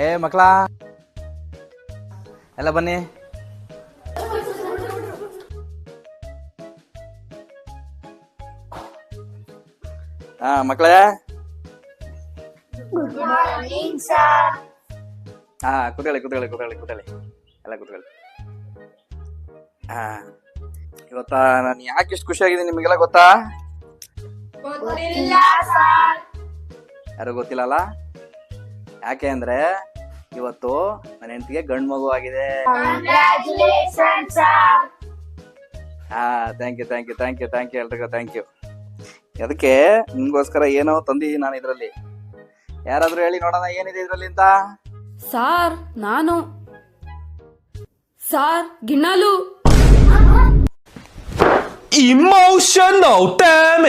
ಏ ಮಕ್ಕಳ ಎಲ್ಲ ಬನ್ನಿ. ಹಾ ಮಕ್ಕಳೇ, ಹಾ ಕೂತ್ಕೊಳ್ಳಿ ಕೂತ್ಕೊಳ್ಳಿ ಕೂತ್ಕೊಳ್ಳಿ ಕೂತ್ಕೊಳ್ಳಿ ಎಲ್ಲ ಕೂತ್ಕೊಳ್ಳಿ. ಹಾ ಇವತ್ತ ನಾನು ಯಾಕೆ ಇಷ್ಟು ಖುಷಿಯಾಗಿದ್ದೀನಿ ನಿಮಗೆಲ್ಲ ಗೊತ್ತಾ? ಯಾರು ಗೊತ್ತಿಲ್ಲಲ್ಲ? ಯಾಕೆ ಅಂದ್ರೆ ಇವತ್ತು ನನ್ನ ಹೆಂಡತಿಗೆ ಗಂಡು ಮಗು ಆಗಿದೆ. ಹಾ thank you thank you thank you thank you ಎಲ್ರಿಗೂ ಥ್ಯಾಂಕ್ ಯು. ಅದಕ್ಕೆ ನಿಮ್ಗೋಸ್ಕರ ಏನೋ ತಂದಿದ್ದೀನಿ ನಾನು ಇದರಲ್ಲಿ. ಯಾರಾದ್ರೂ ಹೇಳಿ ನೋಡೋಣ ಏನಿದೆ ಇದರಲ್ಲಿ ಅಂತ. ಸಾರ್ ನಾನು ಸಾರ್ ಗಿಣ್ಣಾಲು. Emotional damage.